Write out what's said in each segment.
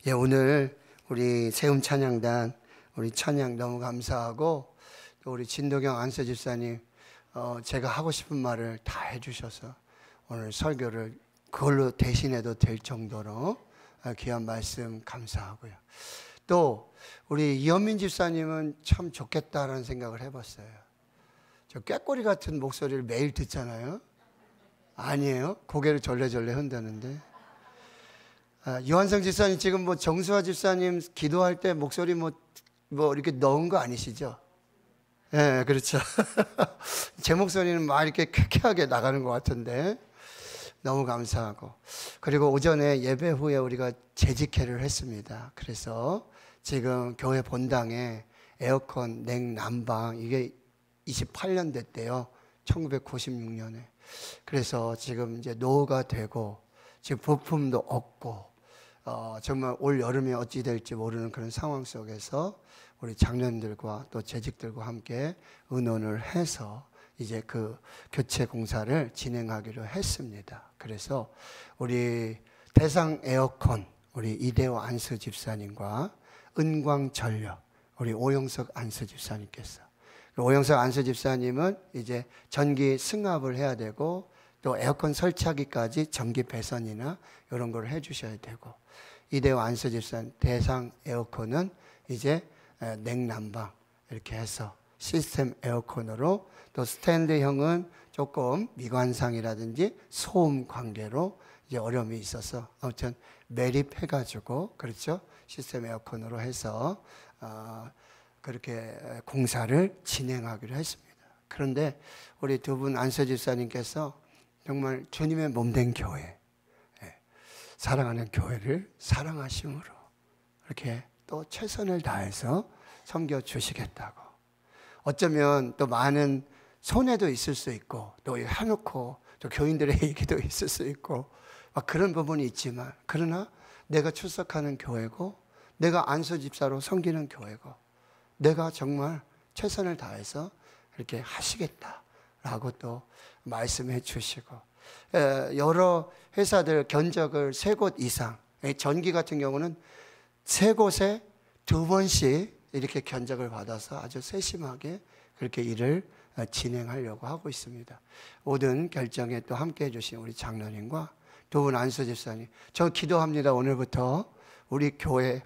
예, 오늘 우리 세움 찬양단 우리 찬양 너무 감사하고 또 우리 진도경 안서 집사님 제가 하고 싶은 말을 다 해주셔서 오늘 설교를 그걸로 대신해도 될 정도로 귀한 말씀 감사하고요. 또 우리 이현민 집사님은 참 좋겠다라는 생각을 해봤어요. 저 꾀꼬리 같은 목소리를 매일 듣잖아요. 아니에요? 고개를 절레절레 흔드는데. 유한성 집사님 지금 뭐 정수아 집사님 기도할 때 목소리 뭐 이렇게 넣은 거 아니시죠? 예, 네, 그렇죠. 제 목소리는 막 이렇게 쾌쾌하게 나가는 것 같은데 너무 감사하고, 그리고 오전에 예배 후에 우리가 재직회를 했습니다. 그래서 지금 교회 본당에 에어컨, 냉난방 이게 28년 됐대요. 1996년에. 그래서 지금 이제 노후가 되고 지금 부품도 없고 정말 올 여름에 어찌 될지 모르는 그런 상황 속에서 우리 장년들과 또 재직들과 함께 의논을 해서 이제 그 교체 공사를 진행하기로 했습니다. 그래서 우리 대상 에어컨 우리 이대호 안수 집사님과 은광전력 우리 오영석 안수 집사님께서, 오영석 안수 집사님은 이제 전기 승합을 해야 되고 또 에어컨 설치하기까지 전기 배선이나 이런 걸 해주셔야 되고, 이대호 안수 집사님 대상 에어컨은 이제 냉난방 이렇게 해서 시스템 에어컨으로, 또 스탠드형은 조금 미관상이라든지 소음 관계로 이제 어려움이 있어서 아무튼 매립해가지고 그렇죠, 시스템 에어컨으로 해서 그렇게 공사를 진행하기로 했습니다. 그런데 우리 두 분 안수 집사님께서 정말 주님의 몸된 교회, 사랑하는 교회를 사랑하심으로 이렇게 또 최선을 다해서 섬겨주시겠다고, 어쩌면 또 많은 손해도 있을 수 있고 또 해놓고 또 교인들의 얘기도 있을 수 있고 막 그런 부분이 있지만, 그러나 내가 출석하는 교회고 내가 안수 집사로 섬기는 교회고 내가 정말 최선을 다해서 이렇게 하시겠다라고 또 말씀해 주시고, 여러 회사들 견적을 3곳 이상, 전기 같은 경우는 3곳에 2번씩 이렇게 견적을 받아서 아주 세심하게 그렇게 일을 진행하려고 하고 있습니다. 모든 결정에 또 함께 해주신 우리 장로님과 두 분 안수 집사님, 저 기도합니다. 오늘부터 우리 교회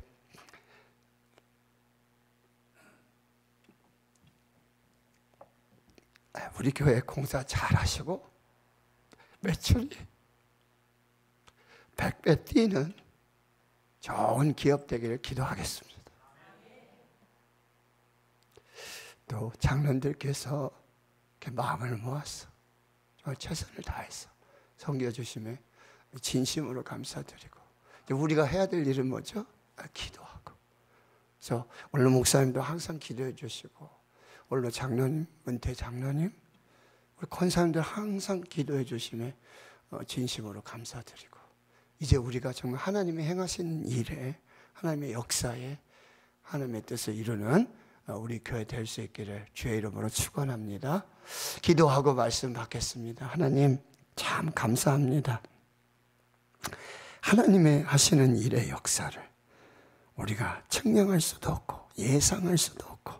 공사 잘 하시고 매출이 100배 뛰는 좋은 기업 되기를 기도하겠습니다. 또 장로님들께서 이렇게 마음을 모아서 최선을 다해서 섬겨주심에 진심으로 감사드리고, 우리가 해야 될 일은 뭐죠? 기도하고. 그래서 오늘 목사님도 항상 기도해 주시고, 오늘 장로님, 은퇴 장로님, 우리 권사님들 항상 기도해 주심에 진심으로 감사드리고, 이제 우리가 정말 하나님이 행하신 일에, 하나님의 역사에 하나님의 뜻을 이루는 우리 교회 될 수 있기를 주의 이름으로 축원합니다. 기도하고 말씀 받겠습니다. 하나님 참 감사합니다. 하나님의 하시는 일의 역사를 우리가 측량할 수도 없고 예상할 수도 없고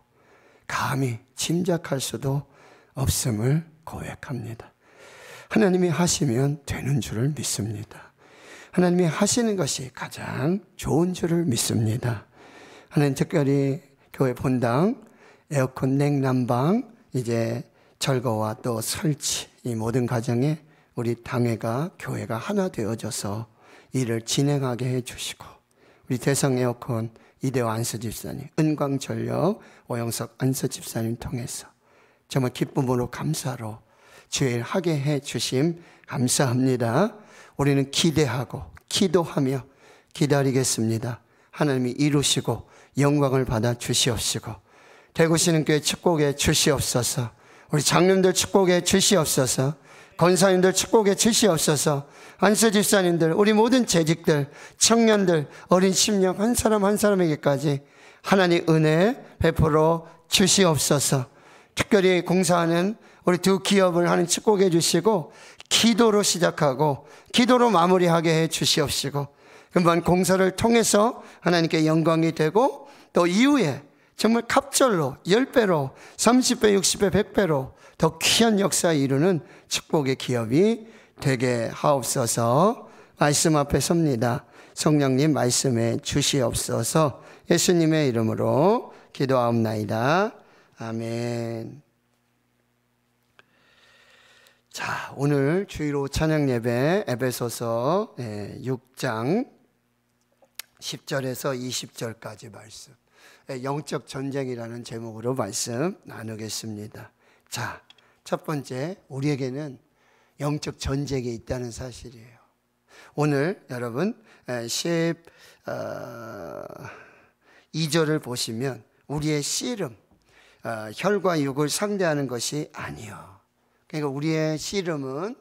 감히 짐작할 수도 없음을 고백합니다. 하나님이 하시면 되는 줄을 믿습니다. 하나님이 하시는 것이 가장 좋은 줄을 믿습니다. 하나님, 특별히 교회 본당 에어컨, 냉난방 이제 철거와 또 설치, 이 모든 과정에 우리 당회가, 교회가 하나 되어져서 일을 진행하게 해주시고, 우리 대성 에어컨 이대호 안수 집사님, 은광전력 오영석 안수 집사님 통해서 정말 기쁨으로 감사로 주의 일 하게 해주심 감사합니다. 우리는 기대하고 기도하며 기다리겠습니다. 하나님이 이루시고 영광을 받아 주시옵시고, 대구신흥교회 축복해 주시옵소서, 우리 장님들 축복해 주시옵소서, 권사님들 축복해 주시옵소서, 안수 집사님들, 우리 모든 재직들, 청년들, 어린 심령 한 사람 한 사람에게까지 하나님 은혜 베풀어 주시옵소서. 특별히 공사하는 우리 두 기업을 하는 축복해 주시고, 기도로 시작하고 기도로 마무리하게 해 주시옵시고, 금방 공사를 통해서 하나님께 영광이 되고 또 이후에 정말 갑절로 10배로 30배 60배 100배로 더 귀한 역사에 이루는 축복의 기업이 되게 하옵소서. 말씀 앞에 섭니다. 성령님 말씀에 주시옵소서. 예수님의 이름으로 기도하옵나이다. 아멘. 자, 오늘 주일오 찬양 예배 에베소서 6장 10절에서 20절까지 말씀, 영적 전쟁이라는 제목으로 말씀 나누겠습니다. 자, 첫 번째, 우리에게는 영적 전쟁이 있다는 사실이에요. 오늘 여러분 12절을 보시면 우리의 씨름, 혈과 육을 상대하는 것이 아니요. 그러니까 우리의 씨름은,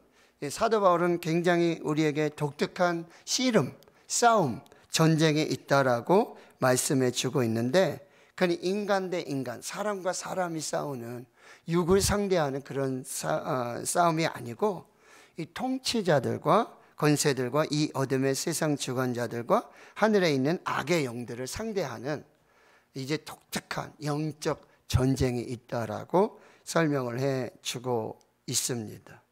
사도 바울은 굉장히 우리에게 독특한 씨름, 싸움, 전쟁이 있다라고 말씀해 주고 있는데, 그건 인간 대 인간, 사람과 사람이 싸우는, 육을 상대하는 그런 싸움이 아니고, 이 통치자들과 권세들과 이 어둠의 세상 주관자들과 하늘에 있는 악의 영들을 상대하는 이제 독특한 영적 전쟁이 있다라고 설명을 해 주고 있습니다.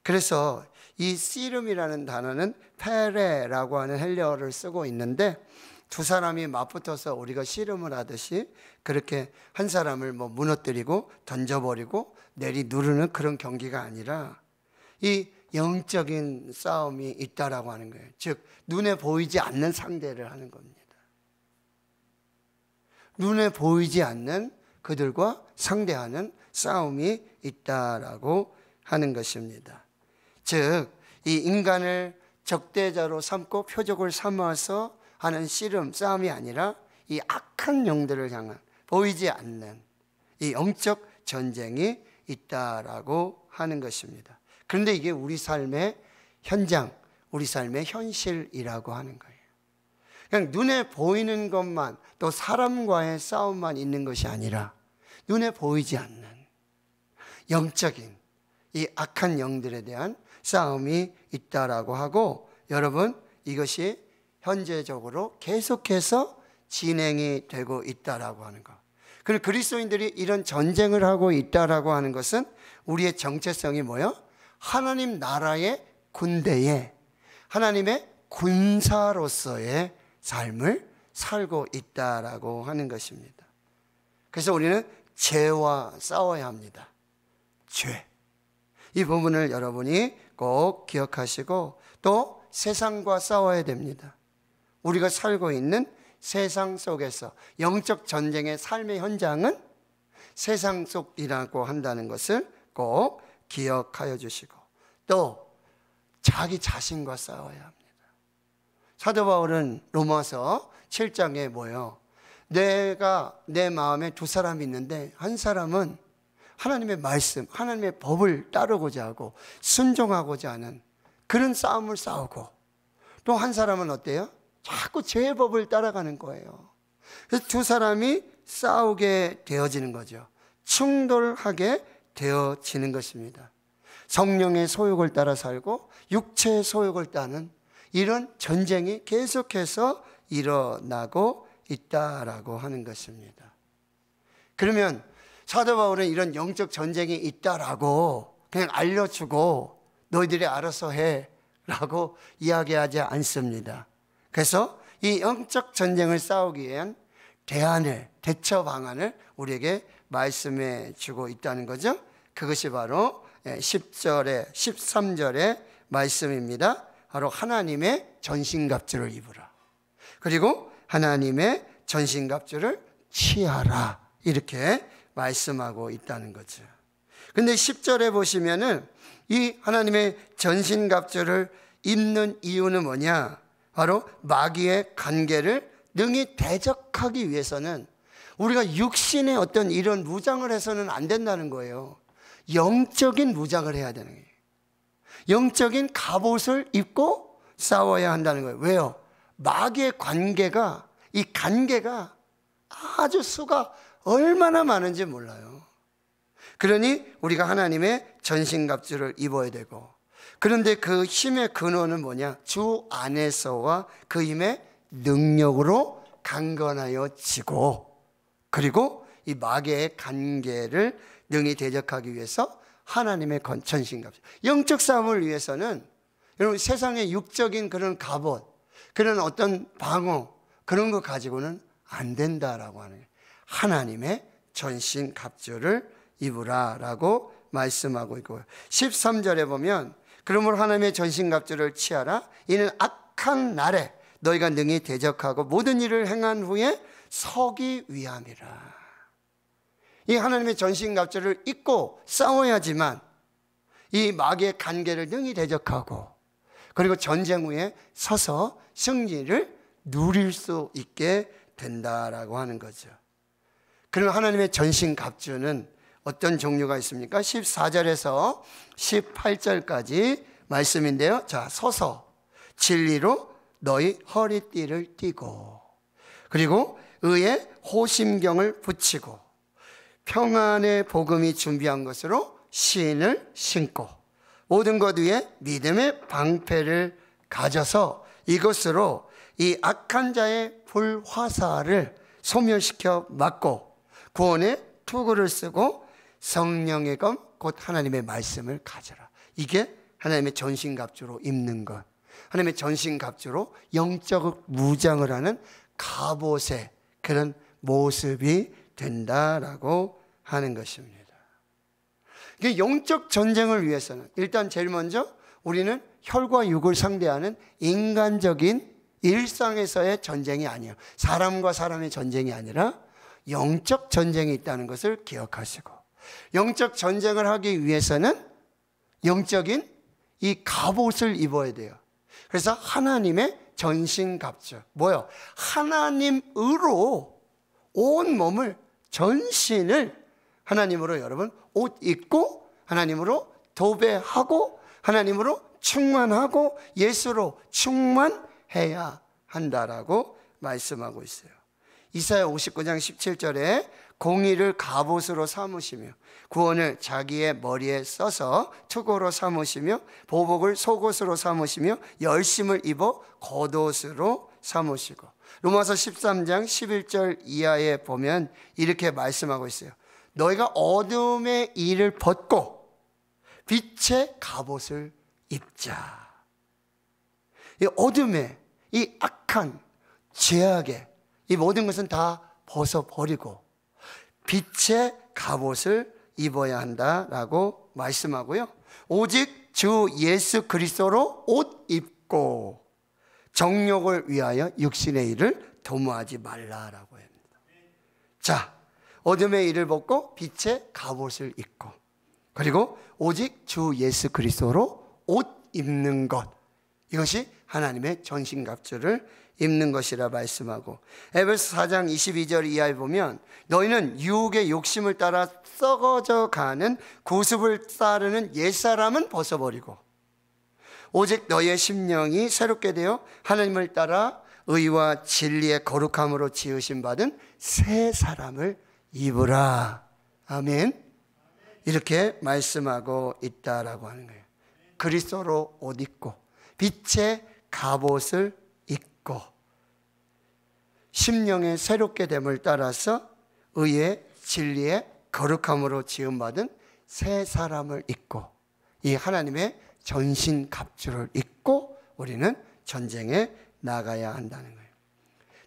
그래서 이 씨름이라는 단어는 페레라고 하는 헬라어를 쓰고 있는데, 두 사람이 맞붙어서 우리가 씨름을 하듯이 그렇게 한 사람을 무너뜨리고 던져버리고 내리누르는 그런 경기가 아니라 이 영적인 싸움이 있다라고 하는 거예요. 즉 눈에 보이지 않는 상대를 하는 겁니다. 눈에 보이지 않는 그들과 상대하는 싸움이 있다라고 하는 것입니다. 즉 이 인간을 적대자로 삼고 표적을 삼아서 하는 씨름, 싸움이 아니라 이 악한 영들을 향한 보이지 않는 이 영적 전쟁이 있다라고 하는 것입니다. 그런데 이게 우리 삶의 현장, 우리 삶의 현실이라고 하는 거예요. 그냥 눈에 보이는 것만, 또 사람과의 싸움만 있는 것이 아니라 눈에 보이지 않는 영적인 이 악한 영들에 대한 싸움이 있다라고 하고, 여러분 이것이 현재적으로 계속해서 진행이 되고 있다라고 하는 것. 그리고 그리스도인들이 이런 전쟁을 하고 있다라고 하는 것은 우리의 정체성이 뭐예요? 하나님 나라의 군대에 하나님의 군사로서의 삶을 살고 있다라고 하는 것입니다. 그래서 우리는 죄와 싸워야 합니다. 죄. 이 부분을 여러분이 꼭 기억하시고 또 세상과 싸워야 됩니다. 우리가 살고 있는 세상 속에서 영적 전쟁의 삶의 현장은 세상 속이라고 한다는 것을 꼭 기억하여 주시고, 또 자기 자신과 싸워야 합니다. 사도 바울은 로마서 7장에 뭐예요? 내가 내 마음에 두 사람이 있는데 한 사람은 하나님의 말씀, 하나님의 법을 따르고자 하고 순종하고자 하는 그런 싸움을 싸우고, 또 한 사람은 어때요? 자꾸 죄의 법을 따라가는 거예요. 그래서 두 사람이 싸우게 되어지는 거죠. 충돌하게 되어지는 것입니다. 성령의 소욕을 따라 살고 육체의 소욕을 따는 이런 전쟁이 계속해서 일어나고 있다라고 하는 것입니다. 그러면 사도 바울은 이런 영적 전쟁이 있다라고 그냥 알려주고 너희들이 알아서 해 라고 이야기하지 않습니다. 그래서 이 영적 전쟁을 싸우기 위한 대안을, 대처 방안을 우리에게 말씀해 주고 있다는 거죠. 그것이 바로 10절에 13절의 말씀입니다. 바로 하나님의 전신갑주를 입으라. 그리고 하나님의 전신갑주를 취하라. 이렇게 말씀하고 있다는 거죠. 근데 10절에 보시면은 이 하나님의 전신갑주를 입는 이유는 뭐냐? 바로 마귀의 관계를 능히 대적하기 위해서는 우리가 육신의 어떤 이런 무장을 해서는 안 된다는 거예요. 영적인 무장을 해야 되는 거예요. 영적인 갑옷을 입고 싸워야 한다는 거예요. 왜요? 마귀의 관계가, 이 관계가 아주 수가 얼마나 많은지 몰라요. 그러니 우리가 하나님의 전신갑주를 입어야 되고, 그런데 그 힘의 근원은 뭐냐? 주 안에서와 그 힘의 능력으로 강건하여 지고, 그리고 이 마귀의 간계를 능히 대적하기 위해서 하나님의 전신갑주. 영적 싸움을 위해서는 여러분 세상의 육적인 그런 갑옷, 그런 어떤 방어, 그런 거 가지고는 안 된다라고 하는 거예요. 하나님의 전신갑주를 입으라라고 말씀하고 있고요. 13절에 보면 그러므로 하나님의 전신갑주를 취하라. 이는 악한 날에 너희가 능히 대적하고 모든 일을 행한 후에 서기 위함이라. 이 하나님의 전신갑주를 입고 싸워야지만 이 마귀의 간계를 능히 대적하고, 그리고 전쟁 후에 서서 승리를 누릴 수 있게 된다라고 하는 거죠. 그럼 하나님의 전신갑주는 어떤 종류가 있습니까? 14절에서 18절까지 말씀인데요. 자, 서서 진리로 너희 허리띠를 띠고, 그리고 의의 호심경을 붙이고, 평안의 복음이 준비한 것으로 신을 신고, 모든 것 위에 믿음의 방패를 가져서 이것으로 이 악한 자의 불화살을 소멸시켜 맞고, 구원의 투구를 쓰고 성령의 검 곧 하나님의 말씀을 가져라. 이게 하나님의 전신갑주로 입는 것, 하나님의 전신갑주로 영적 무장을 하는 갑옷의 그런 모습이 된다라고 하는 것입니다. 영적 전쟁을 위해서는 일단 제일 먼저 우리는 혈과 육을 상대하는 인간적인 일상에서의 전쟁이 아니에요. 사람과 사람의 전쟁이 아니라 영적 전쟁이 있다는 것을 기억하시고, 영적 전쟁을 하기 위해서는 영적인 이 갑옷을 입어야 돼요. 그래서 하나님의 전신갑주, 뭐요? 하나님으로 온 몸을, 전신을 하나님으로 여러분 옷 입고, 하나님으로 도배하고, 하나님으로 충만하고, 예수로 충만해야 한다라고 말씀하고 있어요. 이사야 59장 17절에 공의를 갑옷으로 삼으시며 구원을 자기의 머리에 써서 투고로 삼으시며 보복을 속옷으로 삼으시며 열심을 입어 겉옷으로 삼으시고, 로마서 13장 11절 이하에 보면 이렇게 말씀하고 있어요. 너희가 어둠의 일을 벗고 빛의 갑옷을 입자. 이 어둠의 이 악한 죄악의 이 모든 것은 다 벗어버리고 빛의 갑옷을 입어야 한다라고 말씀하고요. 오직 주 예수 그리스도로 옷 입고 정욕을 위하여 육신의 일을 도모하지 말라라고 합니다. 자, 어둠의 일을 벗고 빛의 갑옷을 입고, 그리고 오직 주 예수 그리스도로 옷 입는 것, 이것이 하나님의 전신갑주를 입는 것이라 말씀하고, 에베소 4장 22절 이하에 보면 너희는 유혹의 욕심을 따라 썩어져 가는 구습을 따르는 옛사람은 벗어버리고 오직 너희의 심령이 새롭게 되어 하나님을 따라 의와 진리의 거룩함으로 지으심 받은 새 사람을 입으라. 아멘. 이렇게 말씀하고 있다라고 하는 거예요. 그리스도로 옷 입고 빛의 갑옷을 입고 심령의 새롭게 됨을 따라서 의의 진리의 거룩함으로 지음받은 새 사람을 입고 이 하나님의 전신갑주를 입고 우리는 전쟁에 나가야 한다는 거예요.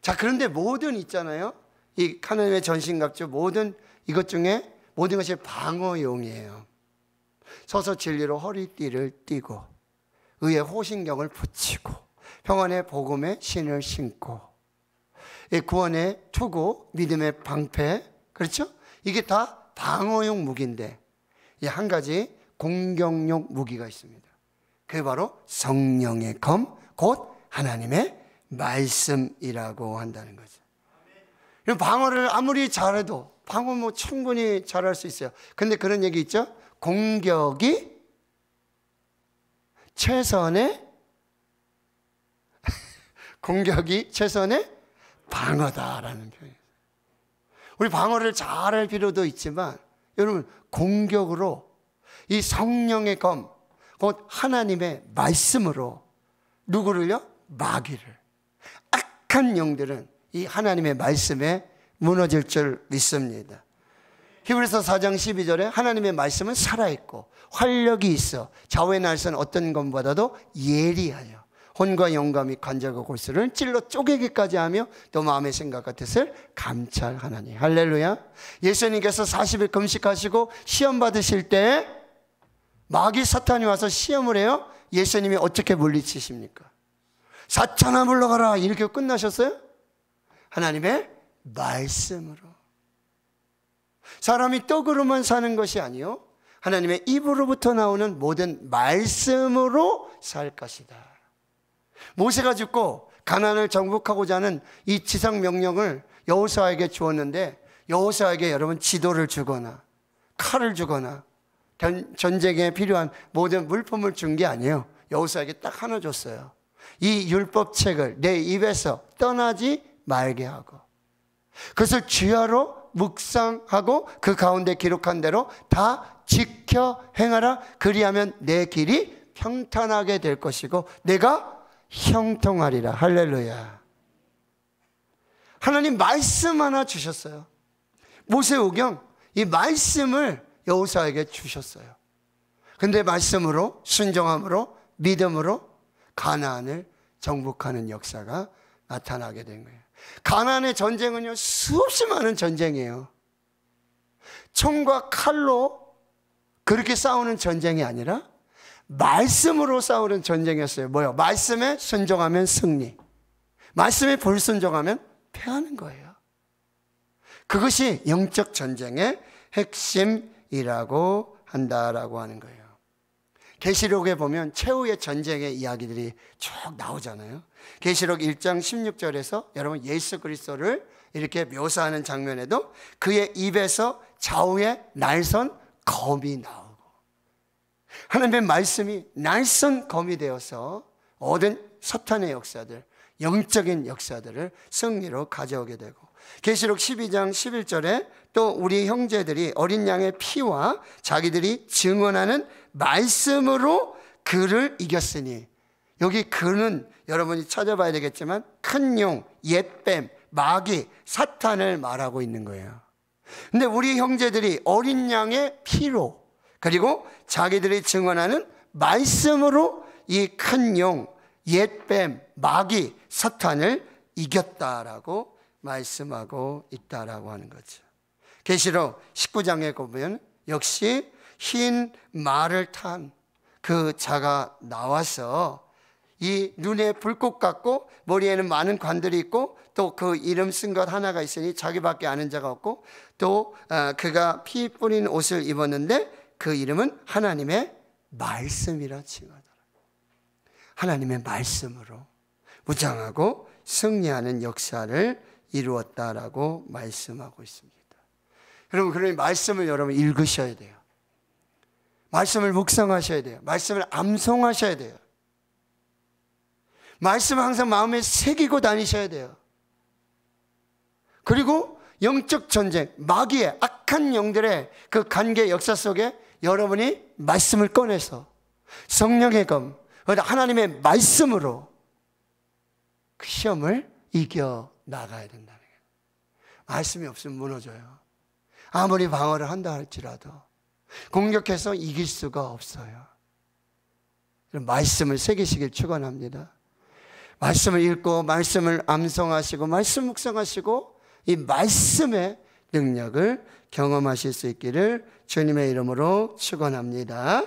자, 그런데 모든 있잖아요. 이 하나님의 전신갑주 모든 이것 중에 모든 것이 방어용이에요. 서서 진리로 허리띠를 띠고 의의 호신경을 붙이고 평안의 복음의 신을 신고 구원의 투구, 믿음의 방패, 그렇죠? 이게 다 방어용 무기인데 한 가지 공격용 무기가 있습니다. 그게 바로 성령의 검, 곧 하나님의 말씀이라고 한다는 거죠. 방어를 아무리 잘해도 방어 뭐 충분히 잘할 수 있어요. 근데 그런 얘기 있죠? 공격이 최선의 공격이 최선의 방어다라는 표현이에요. 우리 방어를 잘할 필요도 있지만 여러분 공격으로 이 성령의 검, 곧 하나님의 말씀으로 누구를요? 마귀를. 악한 영들은 이 하나님의 말씀에 무너질 줄 믿습니다. 히브리서 4장 12절에 하나님의 말씀은 살아있고 활력이 있어 좌우의 날선 어떤 것보다도 예리하여 혼과 영감이 관절과 골수를 찔러 쪼개기까지 하며 또 마음의 생각과 뜻을 감찰하나니. 할렐루야. 예수님께서 40일 금식하시고 시험 받으실 때 마귀 사탄이 와서 시험을 해요. 예수님이 어떻게 물리치십니까? 사탄아 물러가라 이렇게 끝나셨어요? 하나님의 말씀으로. 사람이 떡으로만 사는 것이 아니요 하나님의 입으로부터 나오는 모든 말씀으로 살 것이다. 모세가 죽고 가나안을 정복하고자 하는 이 지상 명령을 여호수아에게 주었는데 여호수아에게 여러분 지도를 주거나 칼을 주거나 전쟁에 필요한 모든 물품을 준 게 아니에요. 여호수아에게 딱 하나 줬어요. 이 율법책을 내 입에서 떠나지 말게 하고 그것을 주야로 묵상하고 그 가운데 기록한 대로 다 지켜 행하라. 그리하면 내 길이 평탄하게 될 것이고 내가 형통하리라. 할렐루야. 하나님 말씀 하나 주셨어요. 모세오경 이 말씀을 여호수아에게 주셨어요. 근데 말씀으로 순종함으로 믿음으로 가나안을 정복하는 역사가 나타나게 된 거예요. 가나안의 전쟁은요 수없이 많은 전쟁이에요. 총과 칼로 그렇게 싸우는 전쟁이 아니라 말씀으로 싸우는 전쟁이었어요. 뭐요? 말씀에 순종하면 승리, 말씀에 불순종하면 패하는 거예요. 그것이 영적 전쟁의 핵심이라고 한다라고 하는 거예요. 계시록에 보면 최후의 전쟁의 이야기들이 쭉 나오잖아요. 계시록 1장 16절에서 여러분 예수 그리스도를 이렇게 묘사하는 장면에도 그의 입에서 좌우에 날선 검이 나오고 하나님의 말씀이 날선 검이 되어서 모든 사탄의 역사들, 영적인 역사들을 승리로 가져오게 되고 계시록 12장 11절에 또 우리 형제들이 어린 양의 피와 자기들이 증언하는 말씀으로 그를 이겼으니 여기 그는 여러분이 찾아봐야 되겠지만 큰 용, 옛뱀, 마귀, 사탄을 말하고 있는 거예요. 근데 우리 형제들이 어린 양의 피로 그리고 자기들이 증언하는 말씀으로 이 큰 용, 옛뱀, 마귀, 사탄을 이겼다라고 말씀하고 있다라고 하는 거죠. 계시록 19장에 보면 역시 흰 말을 탄 그 자가 나와서 이 눈에 불꽃 같고 머리에는 많은 관들이 있고 또 그 이름 쓴 것 하나가 있으니 자기밖에 아는 자가 없고 또 그가 피 뿌린 옷을 입었는데 그 이름은 하나님의 말씀이라 칭하더라. 하나님의 말씀으로 무장하고 승리하는 역사를 이루었다라고 말씀하고 있습니다. 여러분 그러니 말씀을 여러분 읽으셔야 돼요. 말씀을 묵상하셔야 돼요. 말씀을 암송하셔야 돼요. 말씀을 항상 마음에 새기고 다니셔야 돼요. 그리고 영적 전쟁, 마귀의 악한 영들의 그 관계 역사 속에 여러분이 말씀을 꺼내서 성령의 검, 하나님의 말씀으로 그 시험을 이겨 나가야 된다는 거예요. 말씀이 없으면 무너져요. 아무리 방어를 한다 할지라도 공격해서 이길 수가 없어요. 말씀을 새기시길 축원합니다. 말씀을 읽고 말씀을 암송하시고 말씀 묵상하시고 이 말씀의 능력을 경험하실 수 있기를 주님의 이름으로 축원합니다.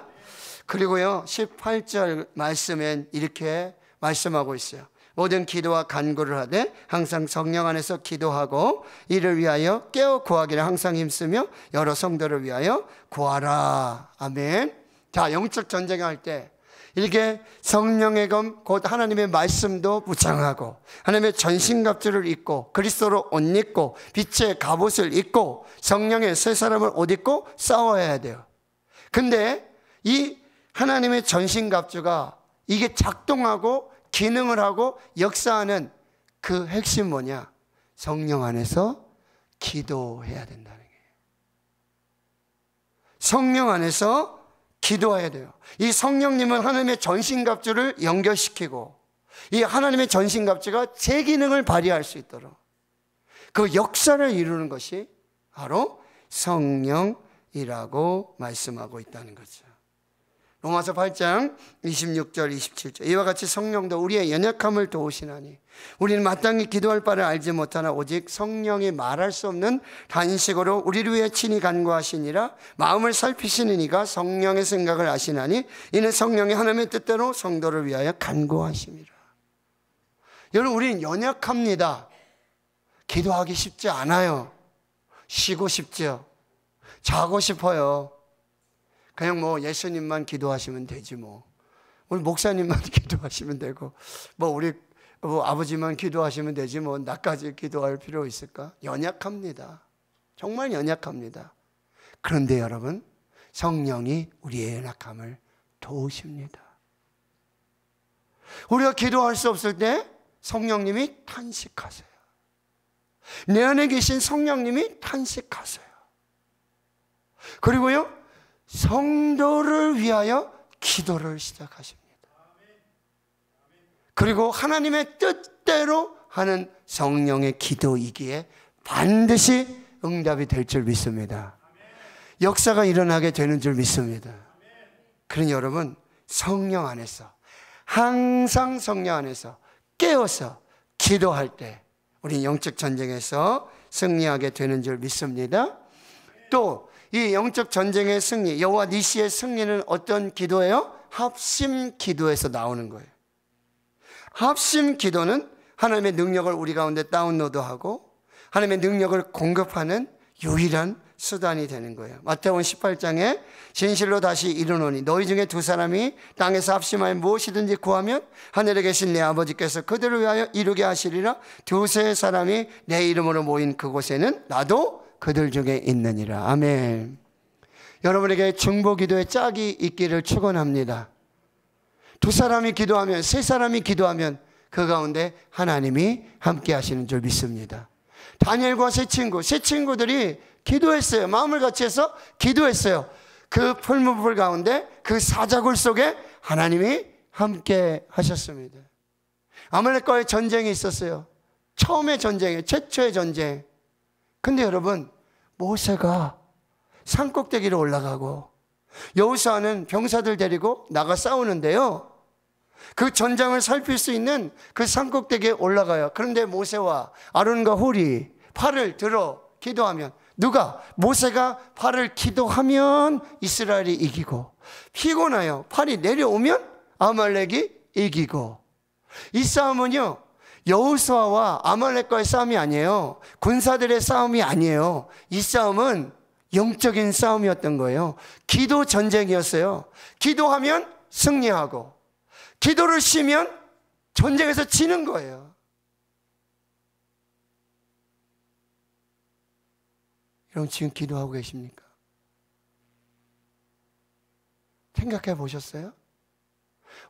그리고요 18절 말씀엔 이렇게 말씀하고 있어요. 모든 기도와 간구를 하되 항상 성령 안에서 기도하고 이를 위하여 깨어 구하기를 항상 힘쓰며 여러 성도를 위하여 구하라. 아멘. 자, 영적 전쟁할 때 이렇게 성령의 검 곧 하나님의 말씀도 무장하고 하나님의 전신갑주를 입고 그리스도로 옷 입고 빛의 갑옷을 입고 성령의 새 사람을 옷 입고 싸워야 돼요. 근데 이 하나님의 전신갑주가 이게 작동하고 기능을 하고 역사하는 그 핵심 뭐냐? 성령 안에서 기도해야 된다는 거예요. 성령 안에서 기도해야 돼요. 이 성령님은 하나님의 전신갑주를 연결시키고 이 하나님의 전신갑주가 제 기능을 발휘할 수 있도록 그 역사를 이루는 것이 바로 성령이라고 말씀하고 있다는 거죠. 로마서 8장 26절 27절 이와 같이 성령도 우리의 연약함을 도우시나니 우리는 마땅히 기도할 바를 알지 못하나 오직 성령이 말할 수 없는 단식으로 우리를 위해 친히 간구하시니라. 마음을 살피시는 이가 성령의 생각을 아시나니 이는 성령이 하나님의 뜻대로 성도를 위하여 간구하심이라. 여러분, 우리는 연약합니다. 기도하기 쉽지 않아요. 쉬고 싶죠. 자고 싶어요. 그냥 뭐 예수님만 기도하시면 되지 뭐. 우리 목사님만 기도하시면 되고 뭐 우리 아버지만 기도하시면 되지 뭐 나까지 기도할 필요 있을까? 연약합니다. 정말 연약합니다. 그런데 여러분, 성령이 우리의 연약함을 도우십니다. 우리가 기도할 수 없을 때 성령님이 탄식하세요. 내 안에 계신 성령님이 탄식하세요. 그리고요, 성도를 위하여 기도를 시작하십니다. 그리고 하나님의 뜻대로 하는 성령의 기도이기에 반드시 응답이 될 줄 믿습니다. 역사가 일어나게 되는 줄 믿습니다. 그러니 여러분, 성령 안에서, 항상 성령 안에서 깨어서 기도할 때 우리 영적 전쟁에서 승리하게 되는 줄 믿습니다. 또 이 영적 전쟁의 승리, 여호와 니시의 승리는 어떤 기도예요? 합심 기도에서 나오는 거예요. 합심 기도는 하나님의 능력을 우리 가운데 다운로드하고 하나님의 능력을 공급하는 유일한 수단이 되는 거예요. 마태복음 18장에 진실로 다시 이르노니 너희 중에 두 사람이 땅에서 합심하여 무엇이든지 구하면 하늘에 계신 내 아버지께서 그들을 위하여 이루게 하시리라. 두세 사람이 내 이름으로 모인 그곳에는 나도 그들 중에 있느니라. 아멘. 여러분에게 중보기도의 짝이 있기를 축원합니다. 두 사람이 기도하면, 세 사람이 기도하면 그 가운데 하나님이 함께 하시는 줄 믿습니다. 다니엘과 세 친구들이 기도했어요. 마음을 같이 해서 기도했어요. 그 풀무불 가운데, 그 사자굴 속에 하나님이 함께 하셨습니다. 아말렉과의 전쟁이 있었어요. 처음의 전쟁이에요. 최초의 전쟁. 근데 여러분, 모세가 산꼭대기로 올라가고 여호수아는 병사들 데리고 나가 싸우는데요, 그 전장을 살필 수 있는 그 산꼭대기에 올라가요. 그런데 모세와 아론과 홀이 팔을 들어 기도하면, 누가? 모세가 팔을 기도하면 이스라엘이 이기고, 피곤하여 팔이 내려오면 아말렉이 이기고. 이 싸움은요, 여호수아와 아말렉과의 싸움이 아니에요. 군사들의 싸움이 아니에요. 이 싸움은 영적인 싸움이었던 거예요. 기도 전쟁이었어요. 기도하면 승리하고, 기도를 쉬면 전쟁에서 지는 거예요. 여러분, 지금 기도하고 계십니까? 생각해 보셨어요?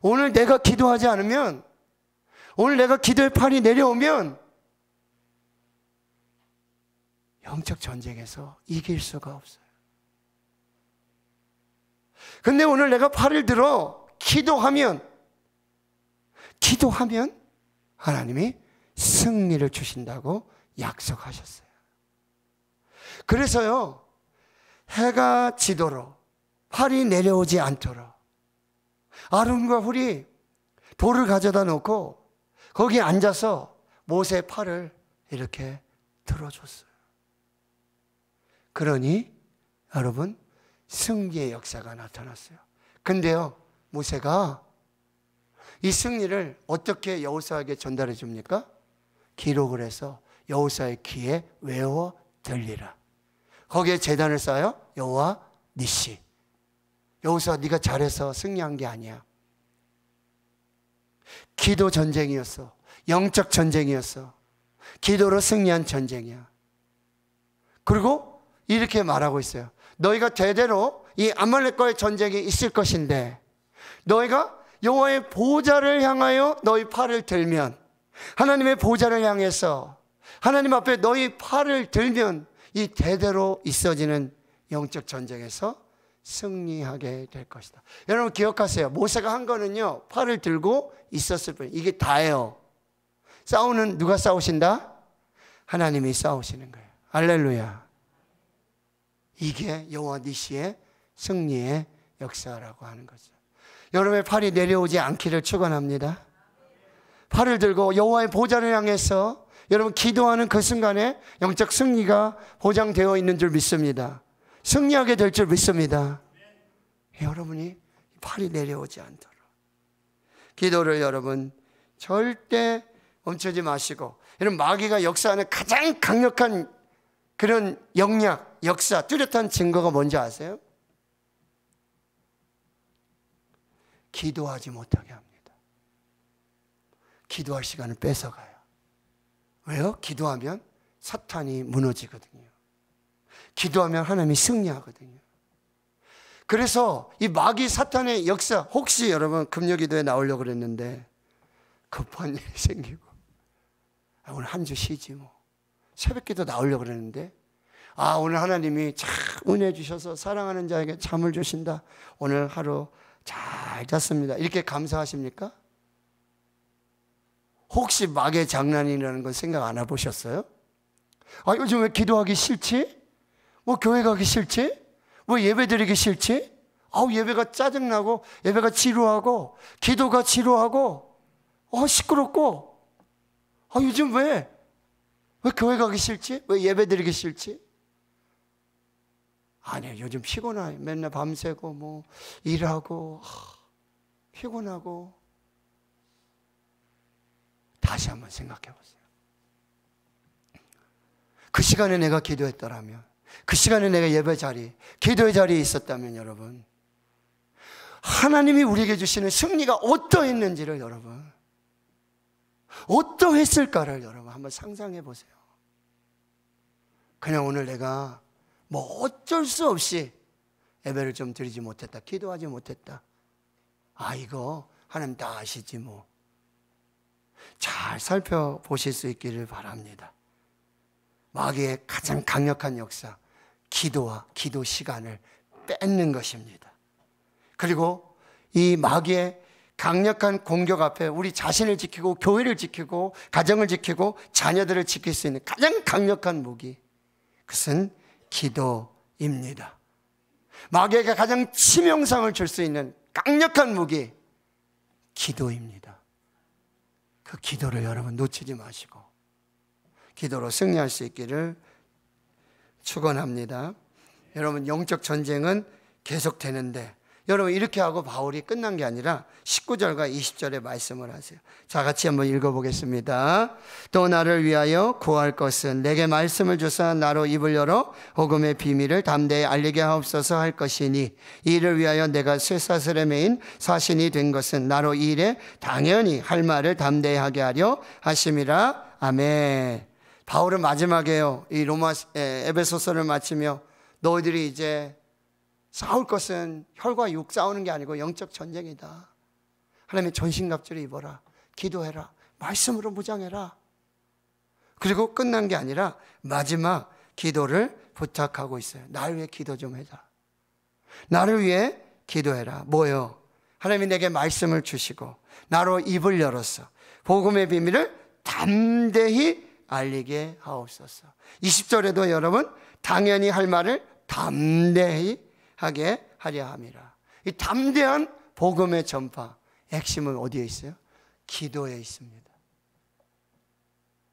오늘 내가 기도하지 않으면, 오늘 내가 기도의 팔이 내려오면 영적 전쟁에서 이길 수가 없어요. 근데 오늘 내가 팔을 들어 기도하면 하나님이 승리를 주신다고 약속하셨어요. 그래서요, 해가 지도록 팔이 내려오지 않도록 아론과 훌이 돌을 가져다 놓고 거기에 앉아서 모세의 팔을 이렇게 들어줬어요. 그러니 여러분, 승리의 역사가 나타났어요. 근데요, 모세가 이 승리를 어떻게 여호수아에게 전달해 줍니까? 기록을 해서 여호수아의 귀에 외워 들리라. 거기에 제단을 쌓아요. 여호와 니시. 여호수아, 네가 잘해서 승리한 게 아니야. 기도 전쟁이었어. 영적 전쟁이었어. 기도로 승리한 전쟁이야. 그리고 이렇게 말하고 있어요. 너희가 대대로 이 아말렉과의 전쟁이 있을 것인데, 너희가 여호와의 보좌를 향하여 너희 팔을 들면, 하나님의 보좌를 향해서 하나님 앞에 너희 팔을 들면 이 대대로 있어지는 영적 전쟁에서 승리하게 될 것이다. 여러분 기억하세요. 모세가 한 거는요, 팔을 들고 있었을 뿐. 이게 다예요. 싸우는 누가 싸우신다? 하나님이 싸우시는 거예요. 할렐루야. 이게 여호와 니시의 승리의 역사라고 하는 거죠. 여러분의 팔이 내려오지 않기를 축원합니다. 팔을 들고 여호와의 보좌를 향해서 여러분 기도하는 그 순간에 영적 승리가 보장되어 있는 줄 믿습니다. 승리하게 될 줄 믿습니다. 여러분이 팔이 내려오지 않도록 기도를 여러분 절대 멈추지 마시고, 여러분 마귀가 역사하는 가장 강력한 그런 영역, 역사, 뚜렷한 증거가 뭔지 아세요? 기도하지 못하게 합니다. 기도할 시간을 뺏어가요. 왜요? 기도하면 사탄이 무너지거든요. 기도하면 하나님이 승리하거든요. 그래서 이 마귀 사탄의 역사, 혹시 여러분 금요기도에 나오려고 그랬는데 급한 일이 생기고, 오늘 한 주 쉬지 뭐. 새벽기도 나오려고 그랬는데, 오늘 하나님이 참 은혜 주셔서 사랑하는 자에게 잠을 주신다. 오늘 하루 잘 잤습니다. 이렇게 감사하십니까? 혹시 마귀의 장난이라는 건 생각 안 해보셨어요? 요즘 왜 기도하기 싫지? 뭐 교회 가기 싫지? 뭐 예배 드리기 싫지? 예배가 짜증나고, 예배가 지루하고, 기도가 지루하고, 시끄럽고, 요즘 왜 교회 가기 싫지? 왜 예배 드리기 싫지? 아니요, 요즘 피곤해. 맨날 밤새고, 뭐, 일하고, 피곤하고. 다시 한번 생각해 보세요. 그 시간에 내가 기도했더라면, 그 시간에 내가 예배 자리, 기도의 자리에 있었다면 여러분, 하나님이 우리에게 주시는 승리가 어떠했는지를 여러분, 어떠했을까를 여러분 한번 상상해 보세요. 그냥 오늘 내가 뭐 어쩔 수 없이 예배를 좀 드리지 못했다, 기도하지 못했다. 이거 하나님 다 아시지 뭐. 잘 살펴보실 수 있기를 바랍니다. 마귀의 가장 강력한 역사, 기도와 기도 시간을 뺏는 것입니다. 그리고 이 마귀의 강력한 공격 앞에 우리 자신을 지키고 교회를 지키고 가정을 지키고 자녀들을 지킬 수 있는 가장 강력한 무기, 그것은 기도입니다. 마귀에게 가장 치명상을 줄 수 있는 강력한 무기, 기도입니다. 그 기도를 여러분 놓치지 마시고 기도로 승리할 수 있기를 축원합니다. 여러분 영적 전쟁은 계속되는데, 여러분 이렇게 하고 바울이 끝난 게 아니라 19절과 20절에 말씀을 하세요. 자, 같이 한번 읽어보겠습니다. 또 나를 위하여 구할 것은 내게 말씀을 주사 나로 입을 열어 복음의 비밀을 담대히 알리게 하옵소서 할 것이니, 이를 위하여 내가 쇠사슬에 매인 사신이 된 것은 나로 이 일에 당연히 할 말을 담대히 하게 하려 하심이라. 아멘. 바울은 마지막에요, 이 에베소서를 마치며 너희들이 이제 싸울 것은 혈과 육 싸우는 게 아니고 영적 전쟁이다. 하나님의 전신갑주를 입어라. 기도해라. 말씀으로 무장해라. 그리고 끝난 게 아니라 마지막 기도를 부탁하고 있어요. 나를 위해 기도 좀 해라. 나를 위해 기도해라. 뭐요? 하나님이 내게 말씀을 주시고 나로 입을 열어서 복음의 비밀을 담대히 알리게 하옵소서. 20절에도 여러분 당연히 할 말을 담대히 하게 하려 함이라. 이 담대한 복음의 전파, 핵심은 어디에 있어요? 기도에 있습니다.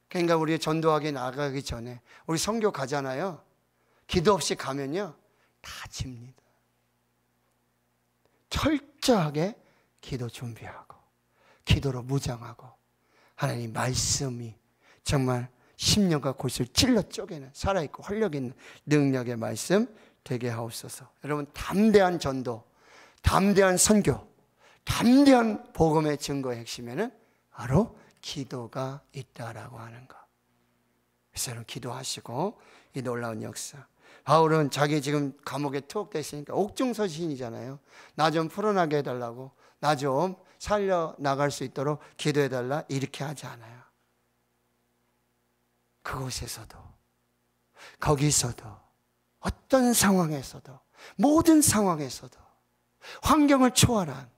그러니까 우리 전도하게 나가기 전에 우리 선교 가잖아요. 기도 없이 가면요 다 집니다. 철저하게 기도 준비하고 기도로 무장하고, 하나님 말씀이 정말 심령과 골수를 찔러 쪼개는 살아있고 활력 있는 능력의 말씀 되게 하옵소서. 여러분 담대한 전도, 담대한 선교, 담대한 복음의 증거의 핵심에는 바로 기도가 있다라고 하는 것. 그래서 여러분 기도하시고 이 놀라운 역사. 바울은 자기 지금 감옥에 투옥되어 있으니까 옥중서신이잖아요. 나 좀 풀어나게 해달라고, 나 좀 살려나갈 수 있도록 기도해달라, 이렇게 하지 않아요. 그곳에서도, 거기서도, 어떤 상황에서도 모든 상황에서도 환경을 초월한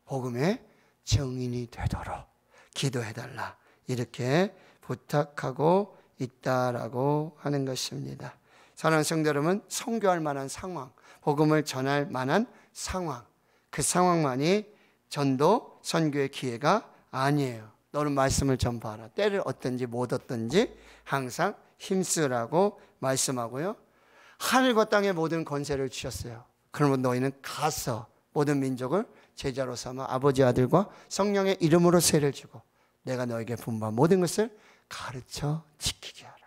복음의 증인이 되도록 기도해달라, 이렇게 부탁하고 있다라고 하는 것입니다. 사랑하는 성도 여러분, 선교할 만한 상황, 복음을 전할 만한 상황, 그 상황만이 전도, 선교의 기회가 아니에요. 너는 말씀을 전파하라. 때를 얻든지 못 얻든지 항상 힘쓰라고 말씀하고요. 하늘과 땅의 모든 권세를 주셨어요. 그러면 너희는 가서 모든 민족을 제자로 삼아 아버지, 아들과 성령의 이름으로 세례를 주고 내가 너에게 분부한 모든 것을 가르쳐 지키게 하라.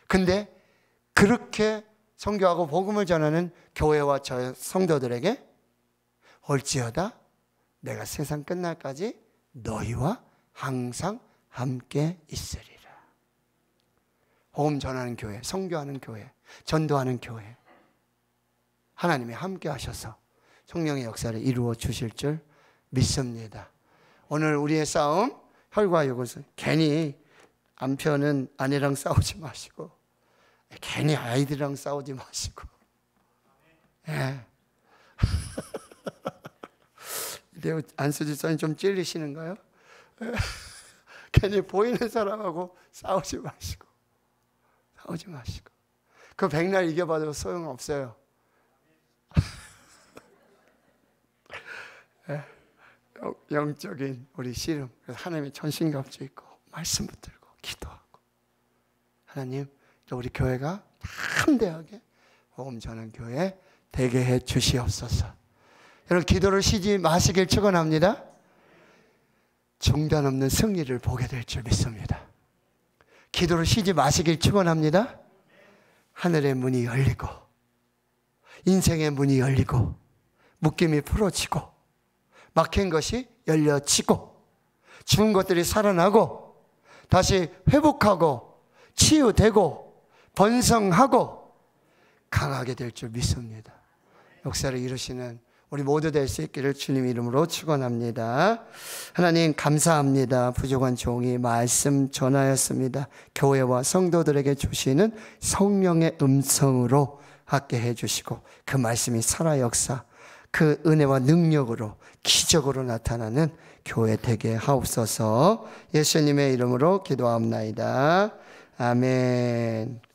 근데 그렇게 선교하고 복음을 전하는 교회와 저 성도들에게 올지어다 내가 세상 끝날까지 너희와 항상 함께 있으리라. 복음 전하는 교회, 선교하는 교회, 전도하는 교회, 하나님이 함께 하셔서 성령의 역사를 이루어 주실 줄 믿습니다. 오늘 우리의 싸움, 혈과 육은 괜히 남편은 아내랑 싸우지 마시고 괜히 아이들이랑 싸우지 마시고, 예. 이제 안수지 선생님 좀 찔리시는가요? 예. 괜히 보이는 사람하고 싸우지 마시고 그 백날 이겨봐도 소용없어요. 예. 영적인 우리 씨름, 그래서 하나님의 전신갑주 입고 말씀 붙들고 기도하고, 하나님 우리 교회가 담대하게 복음 전하는 교회 되게 해 주시옵소서. 여러분 기도를 쉬지 마시길 축원합니다. 중단 없는 승리를 보게 될 줄 믿습니다. 기도를 쉬지 마시길 축원합니다. 하늘의 문이 열리고 인생의 문이 열리고 묶임이 풀어지고 막힌 것이 열려지고 죽은 것들이 살아나고 다시 회복하고 치유되고 번성하고 강하게 될 줄 믿습니다. 역사를 이루시는 우리 모두 될 수 있기를 주님 이름으로 축원합니다. 하나님 감사합니다. 부족한 종이 말씀 전하였습니다. 교회와 성도들에게 주시는 성령의 음성으로 함께 해주시고 그 말씀이 살아 역사, 그 은혜와 능력으로 기적으로 나타나는 교회 되게 하옵소서. 예수님의 이름으로 기도하옵나이다. 아멘.